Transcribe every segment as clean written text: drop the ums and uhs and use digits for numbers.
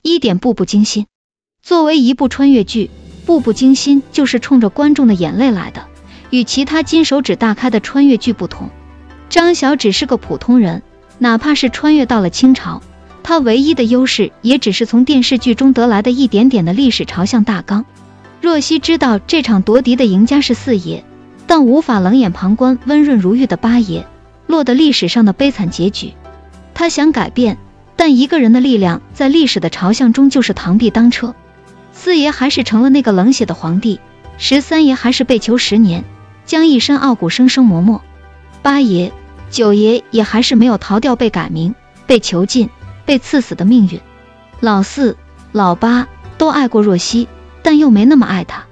1点步步惊心。作为一部穿越剧，步步惊心就是冲着观众的眼泪来的。与其他金手指大开的穿越剧不同，张晓只是个普通人，哪怕是穿越到了清朝，他唯一的优势也只是从电视剧中得来的一点点的历史朝向大纲。若曦知道这场夺嫡的赢家是四爷，但无法冷眼旁观温润如玉的八爷落得历史上的悲惨结局。他想改变，但一个人的力量在历史的朝向中就是螳臂当车。四爷还是成了那个冷血的皇帝，13爷还是被囚10年，将一身傲骨生生磨没。8爷、9爷也还是没有逃掉被改名、被囚禁、被赐死的命运。老4、老8都爱过若曦，但又没那么爱她。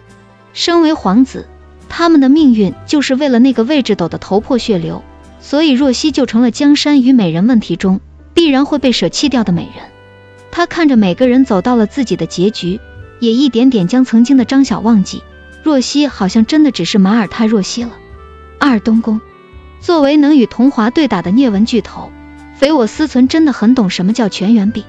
身为皇子，他们的命运就是为了那个位置斗得头破血流，所以若曦就成了江山与美人问题中必然会被舍弃掉的美人。她看着每个人走到了自己的结局，也一点点将曾经的张晓忘记。若曦好像真的只是马尔泰若曦了。东宫，作为能与桐华对打的聶文巨头，匪我思存真的很懂什么叫全员臂。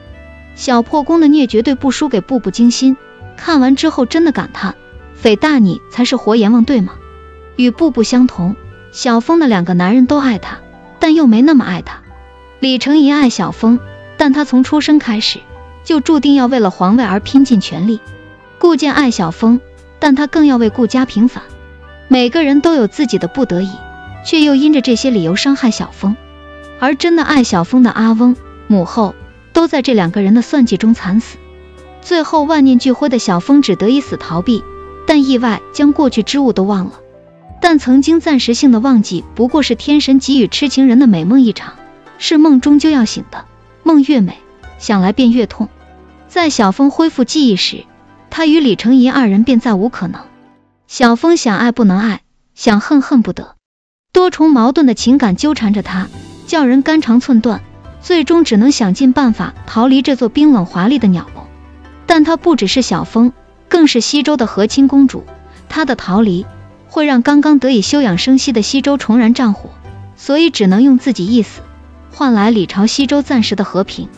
小破宫的聶绝对不输给步步惊心，看完之后真的感叹，匪大你才是活阎王对吗？与步步相同，小峰的2个男人都爱他，但又没那么爱他。李承仪爱小峰，但他从出生开始就注定要为了皇位而拼尽全力。顾剑爱小峰，但他更要为顾家平反。每个人都有自己的不得已，却又因着这些理由伤害小峰。而真的爱小峰的阿翁、母后都在这2个人的算计中惨死。最后万念俱灰的小峰只得以死逃避，但意外将过去之物都忘了。但曾经暂时性的忘记不过是天神给予痴情人的美梦一场，是梦终究要醒的，梦越美想来便越痛。在小峰恢复记忆时，他与李承仪2人便再无可能。小峰想爱不能爱，想恨恨不得，多重矛盾的情感纠缠着他，叫人肝肠寸断，最终只能想尽办法逃离这座冰冷华丽的鸟笼。但他不只是小峰，更是西周的和亲公主，他的逃离会让刚刚得以休养生息的西周重燃战火，所以只能用自己一死换来李朝西周暂时的和平。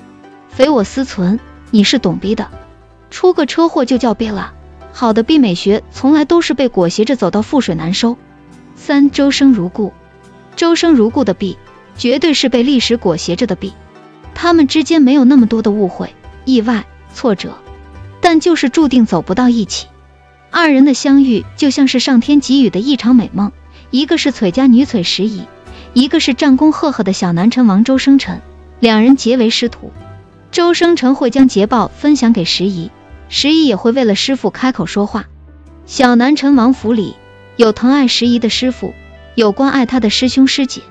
匪我思存，你是懂逼的，出个车祸就叫逼了。好的逼美学从来都是被裹挟着走到覆水难收。周生如故，周生如故的逼绝对是被历史裹挟着的逼。他们之间没有那么多的误会、意外、挫折，但就是注定走不到一起。2人的相遇就像是上天给予的一场美梦，一个是崔家女崔时宜，一个是战功赫赫的小南陈王周生辰，2人结为师徒。周生辰会将捷报分享给时宜，时宜也会为了师父开口说话。小南陈王府里有疼爱时宜的师父，有关爱他的师兄师姐，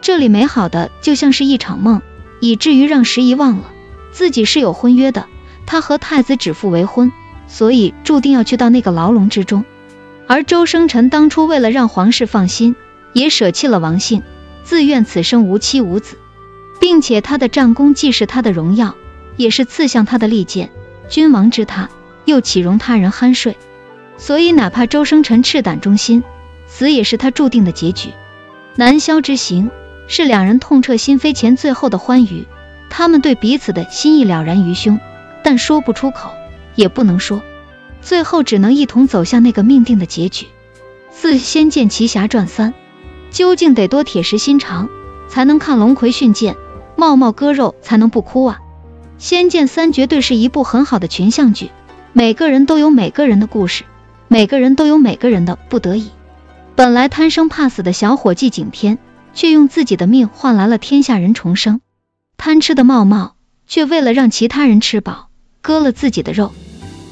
这里美好的就像是一场梦，以至于让时宜忘了自己是有婚约的，他和太子指腹为婚，所以注定要去到那个牢笼之中。而周生辰当初为了让皇室放心，也舍弃了王姓，自愿此生无妻无子，并且他的战功既是他的荣耀，也是刺向他的利剑，君王之他，又岂容他人酣睡？所以哪怕周生辰赤胆忠心，死也是他注定的结局。南萧之行是2人痛彻心扉前最后的欢愉，他们对彼此的心意了然于胸，但说不出口，也不能说，最后只能一同走向那个命定的结局。仙剑奇侠传3，究竟得多铁石心肠才能看龙葵训剑，茂茂割肉才能不哭啊？仙剑3绝对是一部很好的群像剧，每个人都有每个人的故事，每个人都有每个人的不得已。本来贪生怕死的小伙计景天，却用自己的命换来了天下人重生。贪吃的茂茂，却为了让其他人吃饱，割了自己的肉。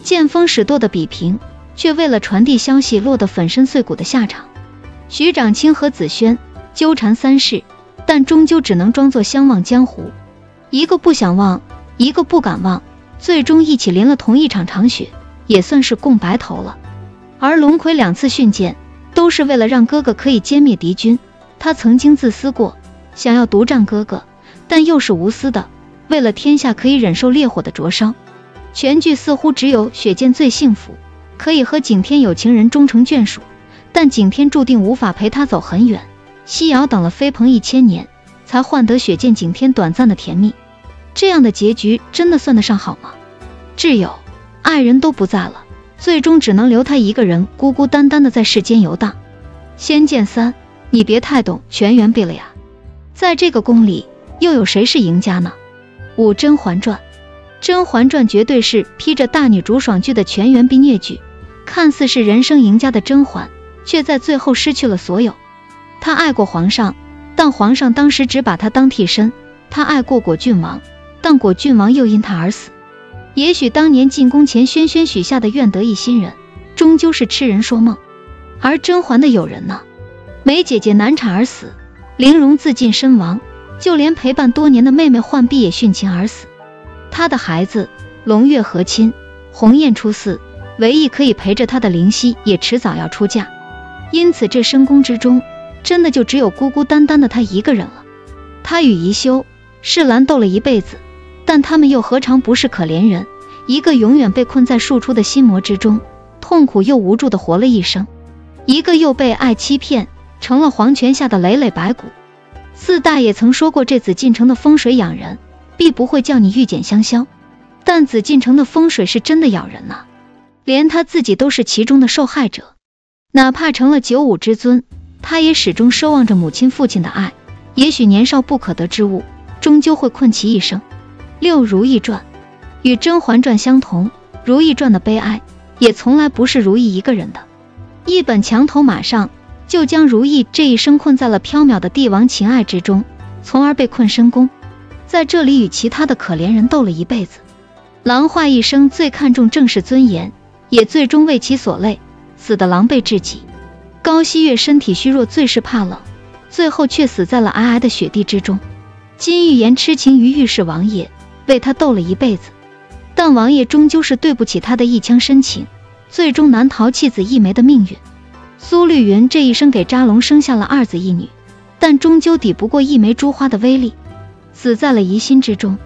见风使舵的比平，却为了传递消息落得粉身碎骨的下场。徐长卿和子轩纠缠3世，但终究只能装作相忘江湖，一个不想忘，一个不敢忘，最终一起淋了同一场长雪，也算是共白头了。而龙葵2次训剑，都是为了让哥哥可以歼灭敌军。他曾经自私过，想要独占哥哥，但又是无私的，为了天下可以忍受烈火的灼烧。全剧似乎只有雪见最幸福，可以和景天有情人终成眷属，但景天注定无法陪他走很远。西瑶等了飞鹏1000年，才换得雪见景天短暂的甜蜜。这样的结局真的算得上好吗？挚友、爱人都不在了，最终只能留他一个人孤孤单单的在世间游荡。仙剑3，你别太懂，全员毙了呀！在这个宫里，又有谁是赢家呢？5甄嬛传。甄嬛传绝对是披着大女主爽剧的全员毙虐剧，看似是人生赢家的甄嬛，却在最后失去了所有。她爱过皇上，但皇上当时只把她当替身；她爱过果郡王，但果郡王又因她而死。也许当年进宫前轩轩许下的愿得一心人，终究是痴人说梦。而甄嬛的友人呢？梅姐姐难产而死，玲珑自尽身亡，就连陪伴多年的妹妹浣碧也殉情而死。她的孩子胧月和亲，鸿雁出世，唯一可以陪着她的灵犀也迟早要出嫁。因此这深宫之中，真的就只有孤孤单单的她一个人了。她与宜修、世兰斗了一辈子，但他们又何尝不是可怜人？一个永远被困在庶出的心魔之中，痛苦又无助的活了一生；一个又被爱欺骗，成了黄泉下的累累白骨。四大爷曾说过，这紫禁城的风水养人，必不会叫你玉简香消，但紫禁城的风水是真的咬人啊，连他自己都是其中的受害者。哪怕成了95之尊，他也始终奢望着母亲父亲的爱，也许年少不可得之物，终究会困其一生。6如懿传。与甄嬛传相同，如懿传的悲哀也从来不是如懿一个人的。一本墙头马上就将如懿这一生困在了缥缈的帝王情爱之中，从而被困深宫，在这里与其他的可怜人斗了一辈子。郎画一生最看重正是尊严，也最终为其所累，死得狼狈至极。高希月身体虚弱，最是怕冷，最后却死在了皑皑的雪地之中。金玉妍痴情于御史王爷，为他斗了一辈子，但王爷终究是对不起他的一腔深情，最终难逃弃子一枚的命运。苏绿云这一生给扎龙生下了2子1女，但终究抵不过一枚珠花的威力，死在了疑心之中。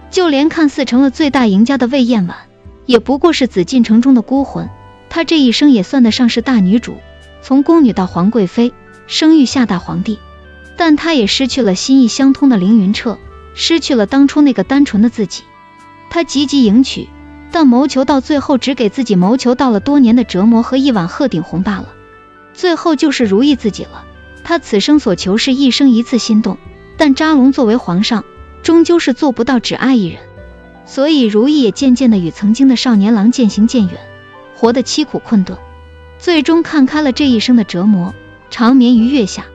就连看似成了最大赢家的魏嬿婉，也不过是紫禁城中的孤魂。她这一生也算得上是大女主，从宫女到皇贵妃，生育下大皇帝，但她也失去了心意相通的凌云彻，失去了当初那个单纯的自己。她积极迎娶，但谋求到最后只给自己谋求到了多年的折磨和一碗鹤顶红罢了。最后就是如懿自己了，她此生所求是一生一次心动，但扎龙作为皇上，终究是做不到只爱一人，所以如懿也渐渐的与曾经的少年郎渐行渐远，活得凄苦困顿，最终看开了这一生的折磨，长眠于月下。